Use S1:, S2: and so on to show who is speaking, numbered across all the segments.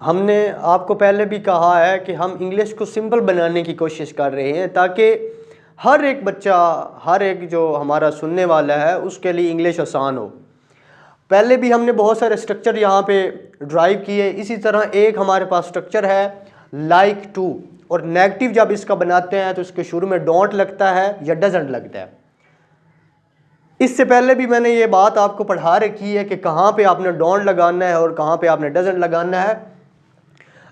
S1: हमने आपको पहले भी कहा है कि हम इंग्लिश को सिंपल बनाने की कोशिश कर रहे हैं ताकि हर एक बच्चा, हर एक जो हमारा सुनने वाला है उसके लिए इंग्लिश आसान हो। पहले भी हमने बहुत सारे स्ट्रक्चर यहाँ पे ड्राइव किए। इसी तरह एक हमारे पास स्ट्रक्चर है लाइक टू, और नेगेटिव जब इसका बनाते हैं तो इसके शुरू में डोंट लगता है या डजंट लगता है। इससे पहले भी मैंने ये बात आपको पढ़ा रखी है कि कहाँ पे आपने डोंट लगाना है और कहाँ पे आपने डजंट लगाना है।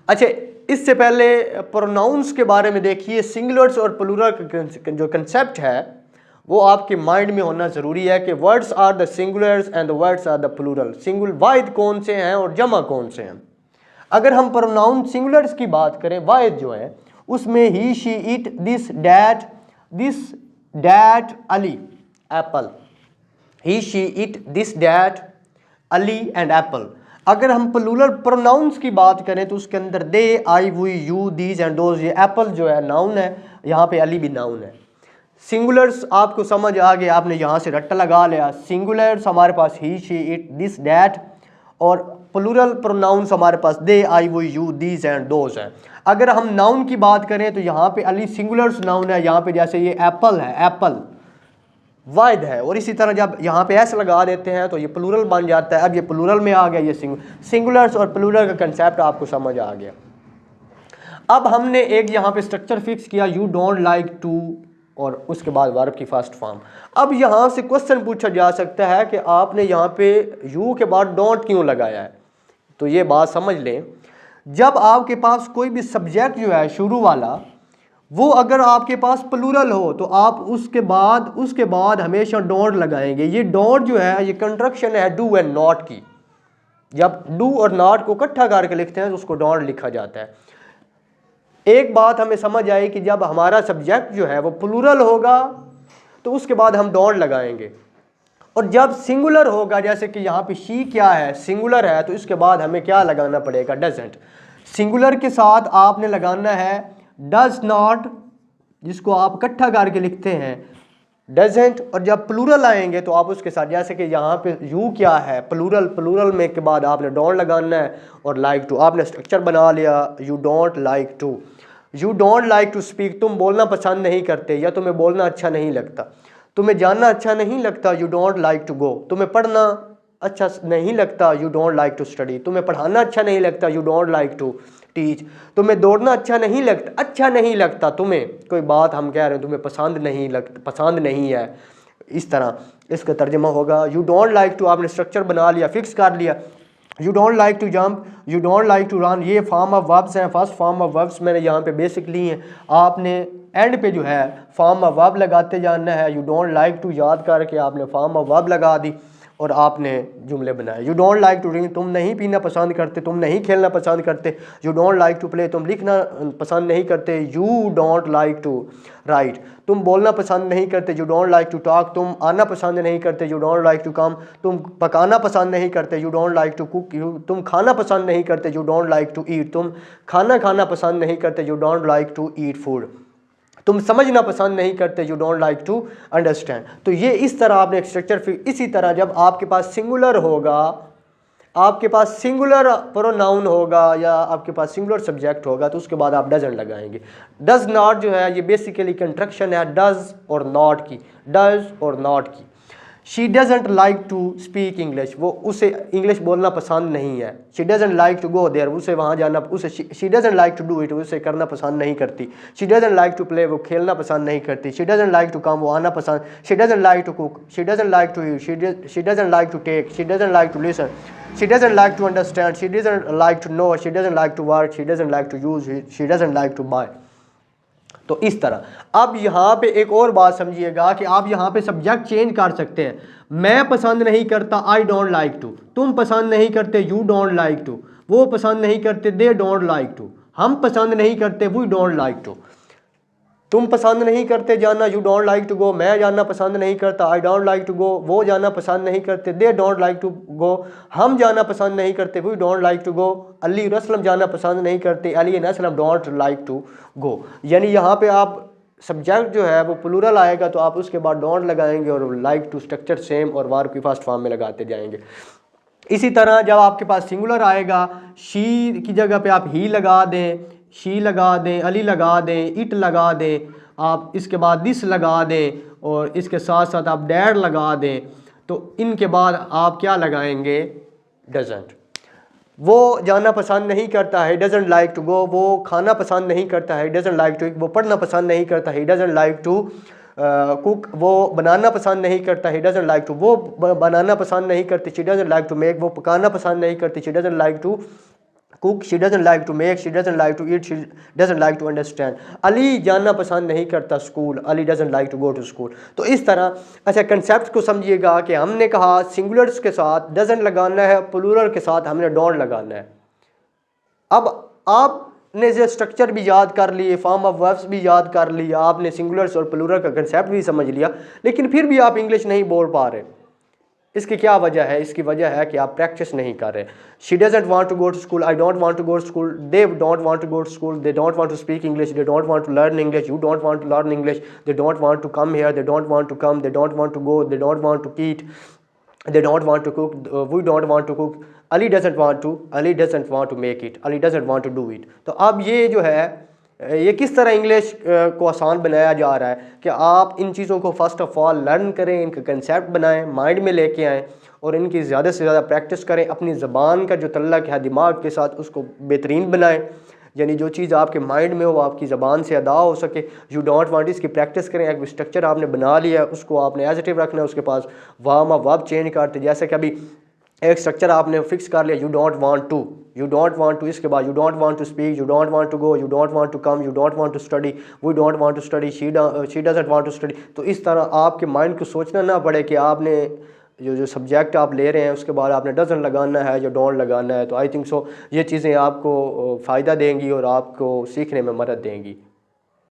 S1: अच्छा, इससे पहले प्रोनाउंस के बारे में देखिए। सिंगुलर्स और प्लूरल का जो कंसेप्ट है वो आपके माइंड में होना ज़रूरी है कि words are the singulars and the words are the plural. Singular वाहिद कौन से हैं और जमा कौन से हैं। अगर हम प्रोनाउन सिंगुलर्स की बात करें, वाहिद जो है उसमें he, she, it, this, that, Ali, apple. He, she, it, this, that, Ali and apple. अगर हम प्लूरल प्रोनाउंस की बात करें तो उसके अंदर they, I, we, you, these and those. ये एप्पल जो है नाउन है, यहाँ पे अली भी नाउन है। सिंगुलर्स आपको समझ आ गया, आपने यहाँ से रट्टा लगा लिया। सिंगुलर्स हमारे पास he, she, it, this, that, और प्लूरल प्रोनाउंस हमारे पास they, I, we, you, these and those हैं। अगर हम नाउन की बात करें तो यहाँ पे अली सिंगुलर्स नाउन है। यहाँ पे जैसे ये एप्पल है, एप्पल वाहिद है, और इसी तरह जब यहाँ पे एस लगा देते हैं तो ये प्लूरल बन जाता है। अब ये प्लूरल में आ गया, ये सिंगुलर्स और प्लूरल का कंसेप्ट आपको समझ आ गया। अब हमने एक यहाँ पे स्ट्रक्चर फिक्स किया, यू डोंट लाइक टू, और उसके बाद वर्ब की फर्स्ट फॉर्म। अब यहाँ से क्वेश्चन पूछा जा सकता है कि आपने यहाँ पे यू के बाद डोंट क्यों लगाया है। तो ये बात समझ लें, जब आपके पास कोई भी सब्जेक्ट जो है शुरू वाला, वो अगर आपके पास प्लूरल हो तो आप उसके बाद हमेशा डोंट लगाएंगे। ये डोंट जो है ये कंट्रक्शन है डू एंड नॉट की। जब डू और नॉट को इकट्ठा करके लिखते हैं तो उसको डोंट लिखा जाता है। एक बात हमें समझ आई कि जब हमारा सब्जेक्ट जो है वो प्लूरल होगा तो उसके बाद हम डोंट लगाएंगे, और जब सिंगुलर होगा, जैसे कि यहाँ पे शी क्या है, सिंगुलर है, तो इसके बाद हमें क्या लगाना पड़ेगा, डजंट। सिंगुलर के साथ आपने लगाना है डज नॉट, जिसको आप इकट्ठा करके लिखते हैं डजंट, और जब प्लूरल आएंगे तो आप उसके साथ, जैसे कि यहाँ पे यू क्या है, प्लूरल में के बाद आपने डोंट लगाना है, और लाइक टू आपने स्ट्रक्चर बना लिया, you don't like to. You don't like to speak, तुम बोलना पसंद नहीं करते या तुम्हें बोलना अच्छा नहीं लगता। तुम्हें जानना अच्छा नहीं लगता, you don't like to go. तुम्हें पढ़ना अच्छा नहीं लगता, you don't like to study. तुम्हें पढ़ाना अच्छा नहीं लगता, you don't like to teach. तुम्हें दौड़ना अच्छा नहीं लगता तुम्हें कोई बात हम कह रहे हैं, तुम्हें पसंद नहीं है। इस तरह इसका तर्जुमा होगा, यू डोंट लाइक टू, आपने स्ट्रक्चर बना लिया, फिक्स कर लिया। You don't like to jump, you don't like to run, ये फॉर्म ऑफ वर्ब्स हैं। फर्स्ट फॉर्म ऑफ वर्ब्स मैंने यहाँ पे बेसिक ली हैं। आपने एंड पे जो है फॉर्म ऑफ वर्ब लगाते जाना है। यू डोंट लाइक टू याद करके आपने फॉर्म ऑफ वर्ब लगा दी और आपने जुमले बनाए। You don't like to drink, तुम नहीं पीना पसंद करते, तुम नहीं खेलना पसंद करते। You don't like to play, तुम लिखना पसंद नहीं करते। You don't like to write, तुम बोलना पसंद नहीं करते। You don't like to talk, तुम आना पसंद नहीं करते। You don't like to come, तुम पकाना पसंद नहीं करते। You don't like to cook, तुम खाना पसंद नहीं करते। You don't like to eat, तुम खाना पसंद नहीं करते। You don't like to eat food, तुम समझना पसंद नहीं करते। You don't like to understand. तो ये इस तरह आपने एक स्ट्रक्चर फिर। इसी तरह जब आपके पास सिंगुलर होगा, आपके पास सिंगुलर प्रोनाउन होगा या आपके पास सिंगुलर सब्जेक्ट होगा तो उसके बाद आप डजंट लगाएंगे। डज नॉट जो है ये बेसिकली कंट्रक्शन है डज और नॉट की, डज और नॉट की। She doesn't like to speak English, वो उसे इंग्लिश बोलना पसंद नहीं है। She doesn't like to go there, उसे वहाँ जाना, उसे she doesn't like to do it, उसे करना पसंद नहीं करती। She doesn't like to play, वो खेलना पसंद नहीं करती। She doesn't like to come, वो आना पसंद। She doesn't like to cook, she doesn't like to eat, she doesn't like to take, she doesn't like to listen, she doesn't like to understand, she doesn't like to know, she doesn't like to work, she doesn't like to use, she doesn't like to buy. तो इस तरह। अब यहाँ पे एक और बात समझिएगा कि आप यहाँ पे सब्जेक्ट चेंज कर सकते हैं। मैं पसंद नहीं करता, आई डोंट लाइक टू। तुम पसंद नहीं करते, यू डोंट लाइक टू। वो पसंद नहीं करते, दे डोंट लाइक टू। हम पसंद नहीं करते, वी डोंट लाइक टू। तुम पसंद नहीं करते जाना, you don't like to go. मैं जाना पसंद नहीं करता, I don't like to go. वो जाना पसंद नहीं करते, they don't like to go. हम जाना पसंद नहीं करते, we don't like to go. Ali और असलम जाना पसंद नहीं करते, Ali and Aslam don't like to go. यानी यहाँ पे आप सब्जेक्ट जो है वो प्लूरल आएगा तो आप उसके बाद डोंट लगाएंगे और लाइक टू स्ट्रक्चर सेम और वर्ब की फर्स्ट फॉर्म में लगाते जाएंगे। इसी तरह जब आपके पास सिंगुलर आएगा, शी की जगह पे आप ही लगा दें, शी लगा दें, अली लगा दें, इट लगा दें, आप इसके बाद दिस लगा दें और इसके साथ साथ आप डैड लगा दें, तो इनके बाद आप क्या लगाएंगे? डजंट। वो जाना पसंद नहीं करता है, डजंट लाइक टू गो। वो खाना पसंद नहीं करता है, डजंट लाइक टू। वो पढ़ना पसंद नहीं करता है, डजंट लाइक टू कुक। वो बनाना पसंद नहीं करता है, डजंट लाइक टू। वो बनाना पसंद नहीं करती, she doesn't like to make. वो पकाना पसंद नहीं करती, she doesn't like to cook. She doesn't like to make, she doesn't like to eat, she doesn't like to understand. Ali जाना पसंद नहीं करता school, Ali doesn't like to go to school. तो इस तरह अच्छा कंसेप्ट को समझिएगा कि हमने कहा सिंगुलर्स के साथ डजंट लगाना है, प्लूरल के साथ हमने डोंट लगाना है। अब आपने जो स्ट्रक्चर भी याद कर लिए, फॉर्म ऑफ वर्ब्स भी याद कर लिया, आपने सिंगुलर्स और प्लूरल का कंसेप्ट भी समझ लिया, लेकिन फिर भी आप इंग्लिश नहीं बोल पा रहे। इसकी क्या वजह है? इसकी वजह है कि आप प्रैक्टिस नहीं कर रहे। She doesn't want to go to school, I don't want to go to school, they don't want to go to school, they don't want to speak English, they don't want to learn English, you don't want to learn English, they don't want to come here, they don't want to come, they don't want to go, they don't want to eat, they don't want to cook, we don't want to cook, Ali doesn't want to make it, Ali doesn't want to do it। तो अब ये जो है ये किस तरह English को आसान बनाया जा रहा है कि आप इन चीज़ों को फर्स्ट ऑफ ऑल लर्न करें, इनका कंसेप्ट बनाएं, माइंड में लेके आएँ और इनकी ज़्यादा से ज़्यादा प्रैक्टिस करें। अपनी ज़बान का जो तल्लक है दिमाग के साथ उसको बेहतरीन बनाएं, यानी जो चीज़ आपके माइंड में हो आपकी ज़बान से अदा हो सके। यू डोंट वांट इसकी प्रैक्टिस करें। एक स्ट्रक्चर आपने बना लिया, उसको आपने एज इट इज रखना है, उसके पास वार्म अप वर्ब चेंज करते, जैसे कि अभी एक स्ट्रक्चर आपने फिक्स कर लिया, यू डोंट वांट टू, इसके बाद you don't want to speak, you don't want to go, you don't want to come, you don't want to study, we don't want to study, she doesn't want to study. तो इस तरह आपके mind को सोचना ना पड़े कि आपने जो सब्जेक्ट आप ले रहे हैं उसके बाद आपने डजंट लगाना है या डोंट लगाना है। तो आई थिंक सो ये चीज़ें आपको फ़ायदा देंगी और आपको सीखने में मदद देंगी।